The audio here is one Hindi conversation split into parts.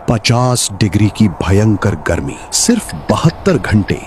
50 डिग्री की भयंकर गर्मी, सिर्फ 72 घंटे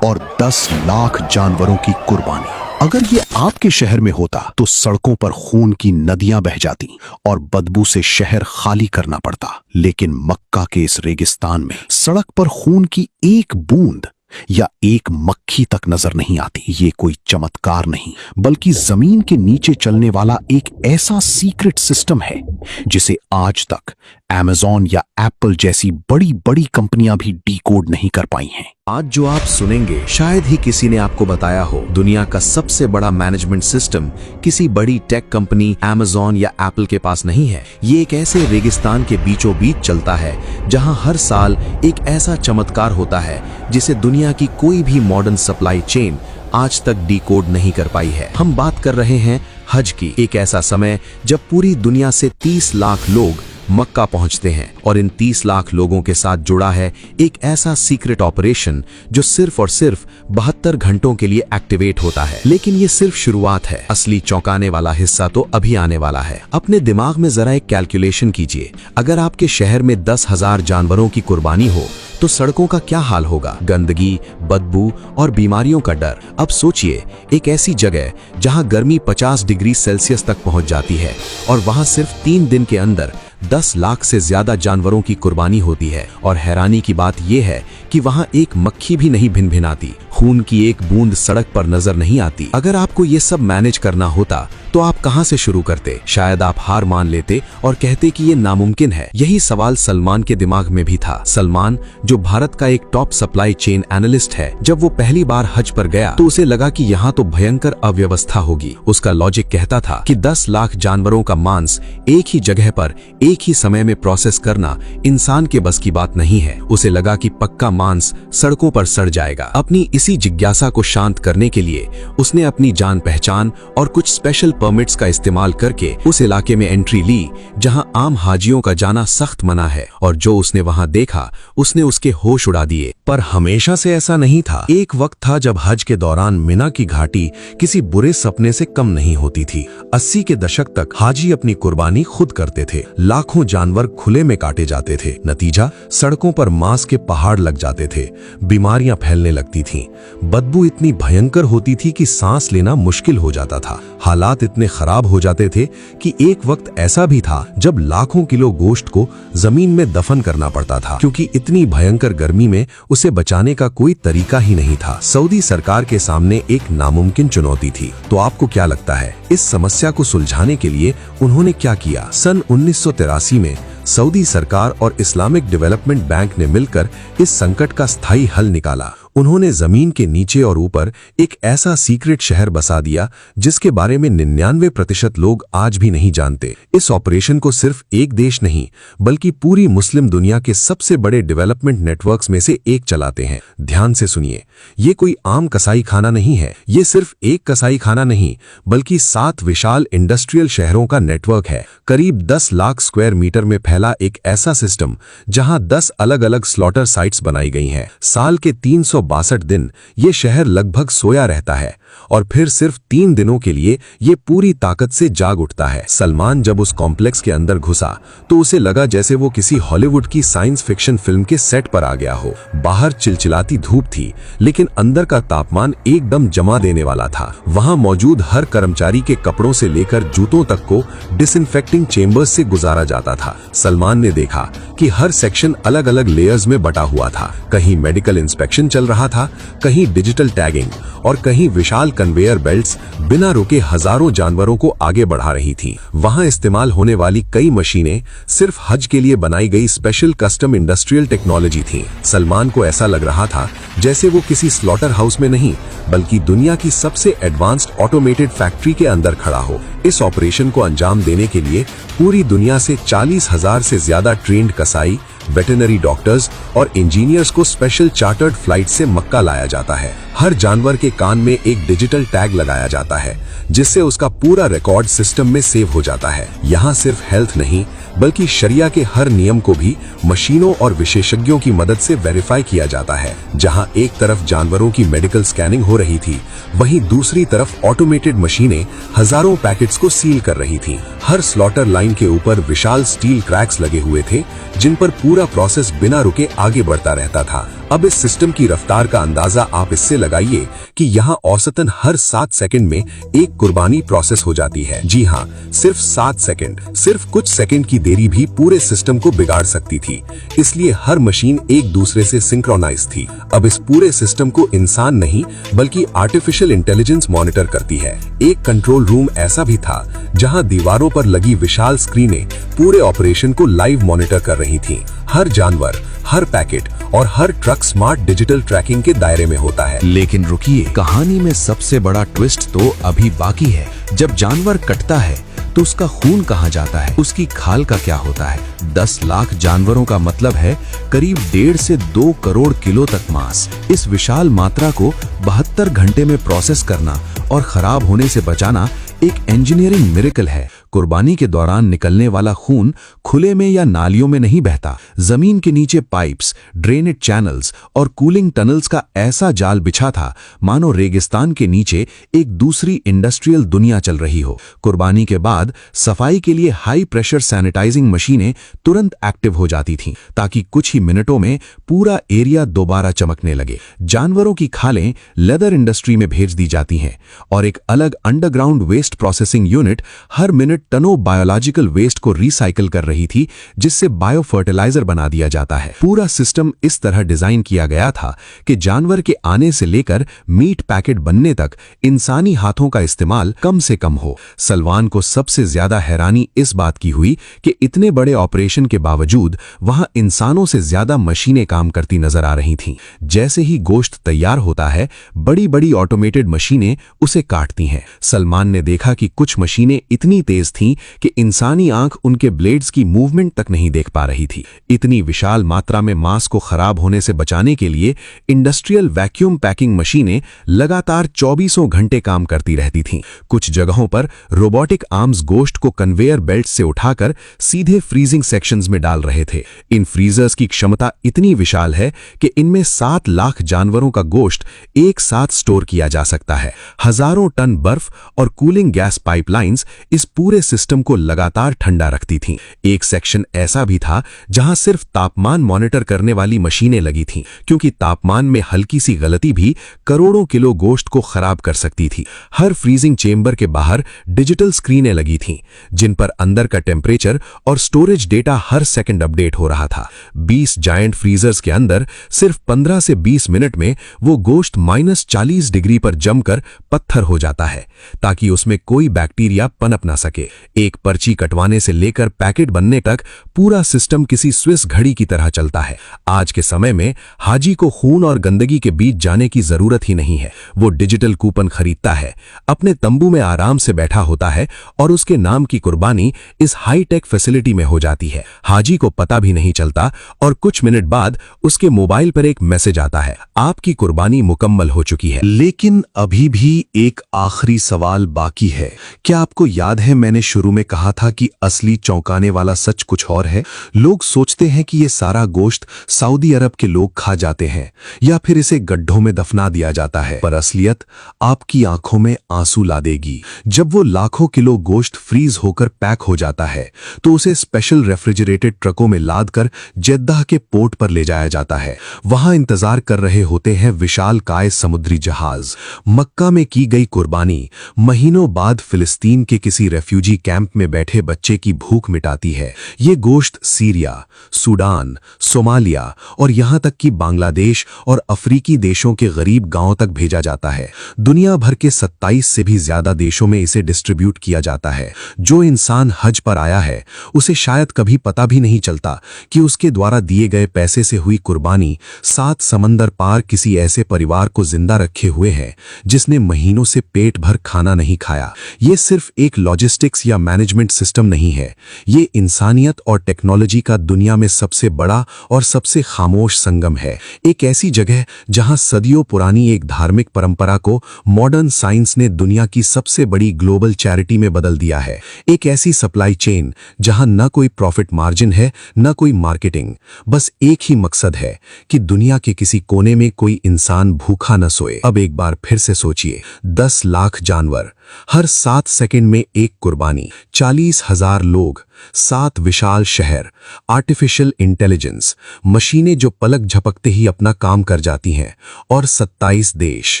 और 10 लाख जानवरों की कुर्बानी। अगर ये आपके शहर में होता तो सड़कों पर खून की नदियां बह जाती और बदबू से शहर खाली करना पड़ता। लेकिन मक्का के इस रेगिस्तान में सड़क पर खून की एक बूंद या एक मक्खी तक नजर नहीं आती। ये कोई चमत्कार नहीं, बल्कि जमीन के नीचे चलने वाला एक ऐसा सीक्रेट सिस्टम है जिसे आज तक अमेज़न या एप्पल जैसी बड़ी बड़ी कंपनियां भी डीकोड नहीं कर पाई हैं। आज जो आप सुनेंगे शायद ही किसी ने आपको बताया हो। दुनिया का सबसे बड़ा मैनेजमेंट सिस्टम किसी बड़ी टेक कंपनी अमेज़न या एप्पल के पास नहीं है। ये एक ऐसे रेगिस्तान के बीचों बीच चलता है जहां हर साल एक ऐसा चमत्कार होता है जिसे दुनिया की कोई भी मॉडर्न सप्लाई चेन आज तक डीकोड नहीं कर पाई है। हम बात कर रहे हैं हज की। एक ऐसा समय जब पूरी दुनिया से 30 लाख लोग मक्का पहुंचते हैं और इन 30 लाख लोगों के साथ जुड़ा है एक ऐसा सीक्रेट ऑपरेशन जो सिर्फ और सिर्फ 72 घंटों के लिए एक्टिवेट होता है। लेकिन ये सिर्फ शुरुआत है, असली चौंकाने वाला हिस्सा तो अभी आने वाला है। अपने दिमाग में जरा एक कैलकुलेशन कीजिए, अगर आपके शहर में 10,000 जानवरों की कुर्बानी हो तो सड़कों का क्या हाल होगा। गंदगी, बदबू और बीमारियों का डर। अब सोचिए, एक ऐसी जगह जहां गर्मी 50 डिग्री सेल्सियस तक पहुंच जाती है और वहां सिर्फ 3 दिन के अंदर 10 लाख से ज्यादा जानवरों की कुर्बानी होती है। और हैरानी की बात यह है कि वहां एक मक्खी भी नहीं भिनभिनाती, खून की एक बूंद सड़क पर नजर नहीं आती। अगर आपको ये सब मैनेज करना होता तो आप कहां से शुरू करते? शायद आप हार मान लेते और कहते कि ये नामुमकिन है। यही सवाल सलमान के दिमाग में भी था। सलमान, जो भारत का एक टॉप सप्लाई चेन एनालिस्ट है, जब वो पहली बार हज पर गया तो उसे लगा कि यहाँ तो भयंकर अव्यवस्था होगी। उसका लॉजिक कहता था कि 10 लाख जानवरों का मांस एक ही जगह पर एक ही समय में प्रोसेस करना इंसान के बस की बात नहीं है। उसे लगा कि पक्का मांस सड़कों पर सड़ जाएगा। अपनी इसी जिज्ञासा को शांत करने के लिए उसने अपनी जान पहचान और कुछ स्पेशल परमिट्स का इस्तेमाल करके उस इलाके में एंट्री ली जहां आम हाजियों का जाना सख्त मना है। और जो उसने वहां देखा उसने उसके होश उड़ा दिए। पर हमेशा से ऐसा नहीं था। एक वक्त था जब हज के दौरान मिना की घाटी किसी बुरे सपने से कम नहीं होती थी। 80 के दशक तक हाजी अपनी कुर्बानी खुद करते थे। लाखों जानवर खुले में काटे जाते थे। नतीजा, सड़कों पर मांस के पहाड़ लग जाते थे, बीमारियां फैलने लगती थीं, बदबू इतनी भयंकर होती थी कि सांस लेना मुश्किल हो जाता था। हालात इतने खराब हो जाते थे कि एक वक्त ऐसा भी था जब लाखों किलो गोश्त को जमीन में दफन करना पड़ता था, क्योंकि इतनी भयंकर गर्मी में उसे बचाने का कोई तरीका ही नहीं था। सऊदी सरकार के सामने एक नामुमकिन चुनौती थी। तो आपको क्या लगता है, इस समस्या को सुलझाने के लिए उन्होंने क्या किया? सन 1983 में सऊदी सरकार और इस्लामिक डेवलपमेंट बैंक ने मिलकर इस संकट का स्थायी हल निकाला। उन्होंने जमीन के नीचे और ऊपर एक ऐसा सीक्रेट शहर बसा दिया जिसके बारे में 99% लोग आज भी नहीं जानते। इस ऑपरेशन को सिर्फ एक देश नहीं बल्कि पूरी मुस्लिम दुनिया के सबसे बड़े डेवलपमेंट नेटवर्क्स में से एक चलाते हैं। ध्यान से सुनिए, ये कोई आम कसाई खाना नहीं है। ये सिर्फ एक कसाई खाना नहीं बल्कि 7 विशाल इंडस्ट्रियल शहरों का नेटवर्क है। करीब 10 लाख स्क्वायर मीटर में फैला एक ऐसा सिस्टम जहां 10 अलग अलग स्लॉटर साइट्स बनाई गई हैं। साल के 362 दिन ये शहर लगभग सोया रहता है और फिर सिर्फ 3 दिनों के लिए ये पूरी ताकत से जाग उठता है। सलमान जब उस कॉम्प्लेक्स के अंदर घुसा तो उसे लगा जैसे वो किसी हॉलीवुड की साइंस फिक्शन फिल्म के सेट पर आ गया हो। बाहर चिलचिलाती धूप थी लेकिन अंदर का तापमान एकदम जमा देने वाला था। वहां मौजूद हर कर्मचारी के कपड़ों से लेकर जूतों तक को डिसइंफेक्टिंग चेंबर्स से गुजारा जाता था। सलमान ने देखा कि हर सेक्शन अलग अलग लेयर्स में बटा हुआ था। कहीं मेडिकल इंस्पेक्शन चल रहा था, कहीं डिजिटल टैगिंग और कहीं विशाल कन्वेयर बेल्ट्स बिना रुके हजारों जानवरों को आगे बढ़ा रही थीं। वहां इस्तेमाल होने वाली कई मशीनें सिर्फ हज के लिए बनाई गई स्पेशल कस्टम इंडस्ट्रियल टेक्नोलॉजी थीं। सलमान को ऐसा लग रहा था जैसे वो किसी स्लॉटर हाउस में नहीं बल्कि दुनिया की सबसे एडवांस्ड ऑटोमेटेड फैक्ट्री के अंदर खड़ा हो। इस ऑपरेशन को अंजाम देने के लिए पूरी दुनिया से 40,000 से ज्यादा ट्रेंड कसाई, वेटरनरी डॉक्टर्स और इंजीनियर्स को स्पेशल चार्टर्ड फ्लाइट से मक्का लाया जाता है। हर जानवर के कान में एक डिजिटल टैग लगाया जाता है जिससे उसका पूरा रिकॉर्ड सिस्टम में सेव हो जाता है। यहाँ सिर्फ हेल्थ नहीं बल्कि शरिया के हर नियम को भी मशीनों और विशेषज्ञों की मदद से वेरीफाई किया जाता है। जहां एक तरफ जानवरों की मेडिकल स्कैनिंग हो रही थी, वहीं दूसरी तरफ ऑटोमेटेड मशीनें हजारों पैकेट्स को सील कर रही थीं। हर स्लॉटर लाइन के ऊपर विशाल स्टील क्रैक्स लगे हुए थे जिन पर पूरा पूरा प्रोसेस बिना रुके आगे बढ़ता रहता था। अब इस सिस्टम की रफ्तार का अंदाजा आप इससे लगाइए कि यहाँ औसतन हर 7 सेकंड में एक कुर्बानी प्रोसेस हो जाती है। जी हाँ, सिर्फ 7 सेकंड। सिर्फ कुछ सेकंड की देरी भी पूरे सिस्टम को बिगाड़ सकती थी, इसलिए हर मशीन एक दूसरे से सिंक्रोनाइज थी। अब इस पूरे सिस्टम को इंसान नहीं बल्कि आर्टिफिशियल इंटेलिजेंस मॉनिटर करती है। एक कंट्रोल रूम ऐसा भी था जहां दीवारों पर लगी विशाल स्क्रीनें पूरे ऑपरेशन को लाइव मॉनिटर कर रही थीं। हर जानवर, हर पैकेट और हर ट्रक स्मार्ट डिजिटल ट्रैकिंग के दायरे में होता है। लेकिन रुकिए, कहानी में सबसे बड़ा ट्विस्ट तो अभी बाकी है। जब जानवर कटता है तो उसका खून कहाँ जाता है, उसकी खाल का क्या होता है? 10 लाख जानवरों का मतलब है करीब 1.5 से 2 करोड़ किलो तक मांस। इस विशाल मात्रा को 72 घंटे में प्रोसेस करना और खराब होने से बचाना एक इंजीनियरिंग मिरेकल है। कुर्बानी के दौरान निकलने वाला खून खुले में या नालियों में नहीं बहता। जमीन के नीचे पाइप्स, ड्रेनेज चैनल्स और कूलिंग टनल्स का ऐसा जाल बिछा था मानो रेगिस्तान के नीचे एक दूसरी इंडस्ट्रियल दुनिया चल रही हो। कुर्बानी के बाद सफाई के लिए हाई प्रेशर सैनिटाइजिंग मशीनें तुरंत एक्टिव हो जाती थीं ताकि कुछ ही मिनटों में पूरा एरिया दोबारा चमकने लगे। जानवरों की खालें लेदर इंडस्ट्री में भेज दी जाती हैं और एक अलग अंडरग्राउंड वेस्ट प्रोसेसिंग यूनिट हर मिनट टनों बायोलॉजिकल वेस्ट को रिसाइकिल कर रही थी, जिससे बायो फर्टिलाइजर बना दिया जाता है। पूरा सिस्टम इस तरह डिजाइन किया गया था कि जानवर के आने से लेकर मीट पैकेट बनने तक इंसानी हाथों का इस्तेमाल कम से कम हो। सलमान को सबसे ज्यादा हैरानी इस बात की हुई कि इतने बड़े ऑपरेशन के बावजूद वहां इंसानों से ज्यादा मशीनें काम करती नजर आ रही थीं। जैसे ही गोश्त तैयार होता है, बड़ी बड़ी ऑटोमेटेड मशीनें उसे काटती हैं। सलमान ने देखा कि कुछ मशीनें इतनी तेज थीं कि इंसानी आंख उनके ब्लेड्स की मूवमेंट तक नहीं देख पा रही थी। इतनी विशाल मात्रा में मांस को खराब होने से बचाने के लिए इंडस्ट्रियल वैक्यूम पैकिंग मशीनें लगातार 24 घंटे काम करती रहती थीं। कुछ जगहों पर रोबोटिक आर्म्स गोश्त को कन्वेयर बेल्ट से उठाकर सीधे फ्रीजिंग सेक्शंस में डाल रहे थे। इन फ्रीजर्स की क्षमता इतनी विशाल है कि इनमें 7 लाख जानवरों का गोश्त एक साथ स्टोर किया जा सकता है। हजारों टन बर्फ और कूलिंग गैस पाइपलाइंस इस पूरे सिस्टम को लगातार ठंडा रखती थीं। एक सेक्शन ऐसा भी था जहां सिर्फ तापमान मॉनिटर करने वाली मशीनें लगी थीं, क्योंकि तापमान में हल्की सी गलती भी करोड़ों किलो गोश्त को खराब कर सकती थी। हर फ्रीजिंग चेंबर के बाहर डिजिटल स्क्रीनें लगी थीं, जिन पर अंदर का टेम्परेचर और स्टोरेज डेटा हर सेकंड अपडेट हो रहा था। 20 जायंट फ्रीजर्स के अंदर सिर्फ 15 से 20 मिनट में वो गोश्त -40 डिग्री पर जमकर पत्थर हो जाता है, ताकि उसमें कोई बैक्टीरिया पनप ना सके। एक पर्ची कटवाने से लेकर पैकेट बनने तक पूरा सिस्टम किसी स्विस घड़ी की तरह चलता है। आज के समय में हाजी को खून और गंदगी के बीच जाने की जरूरत ही नहीं है। वो डिजिटल कूपन खरीदता है, अपने तंबू में आराम से बैठा होता है और उसके नाम की कुर्बानी इस हाईटेक फैसिलिटी में हो जाती है। हाजी को पता भी नहीं चलता और कुछ मिनट बाद उसके मोबाइल पर एक मैसेज आता है, आपकी कुर्बानी मुकम्मल हो चुकी है। लेकिन अभी भी एक आखिरी सवाल बाकी है। क्या आपको याद है मैंने शुरू में कहा था कि असली चौंकाने वाला सच कुछ और है? लोग सोचते हैं कि ये सारा गोश्त सऊदी अरब के लोग खा जाते हैं या फिर इसे गड्ढों में दफना दिया जाता है, पर असलियत आपकी आंखों में आंसू ला देगी। जब वो लाखों किलो गोश्त फ्रीज होकर पैक हो जाता है तो उसे स्पेशल रेफ्रिजरेटेड ट्रकों में लाद कर जेद्दाह के पोर्ट पर ले जाया जाता है। वहां इंतजार कर रहे होते हैं विशाल काय समुद्री जहाज। मक्का में की गई कुर्बानी महीनों बाद फिलिस्तीन के किसी रेफ्यूजी कैंप में बैठे बच्चे की भूख मिटाती है। ये गोश्त सीरिया, सूडान, सोमालिया और यहां तक कि बांग्लादेश और अफ्रीकी देशों के गरीब गांवों तक भेजा जाता है। दुनिया भर के 27 से भी ज्यादा देशों में इसे डिस्ट्रीब्यूट किया जाता है। जो इंसान हज पर आया है उसे शायद कभी पता भी नहीं चलता कि उसके द्वारा दिए गए पैसे से हुई कुर्बानी 7 समंदर पार किसी ऐसे परिवार को जिंदा रखे हुए है जिसने महीनों से पेट भर खाना नहीं खाया। ये सिर्फ एक लॉजिस्टिक्स या मैनेजमेंट सिस्टम नहीं है, ये इंसानियत और टेक्नोलॉजी का दुनिया में सबसे बड़ा और सबसे खामोश संगम है। एक ऐसी जगह जहां सदियों पुरानी एक धार्मिक परंपरा को मॉडर्न साइंस ने दुनिया की सबसे बड़ी ग्लोबल चैरिटी में बदल दिया है। एक ऐसी सप्लाई चेन जहां न कोई प्रॉफिट मार्जिन है न कोई मार्केटिंग, बस एक ही मकसद है कि दुनिया के किसी कोने में कोई इंसान भूखा न सोए। अब एक बार फिर से सोचिए, 10 लाख जानवर, हर 7 सेकंड में एक कुर्बानी। कुर्बानी, 40,000 लोग, 7 विशाल शहर, आर्टिफिशियल इंटेलिजेंस, मशीनें जो पलक झपकते ही अपना काम कर जाती हैं, और 27 देश।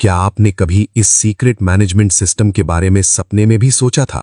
क्या आपने कभी इस सीक्रेट मैनेजमेंट सिस्टम के बारे में सपने में भी सोचा था?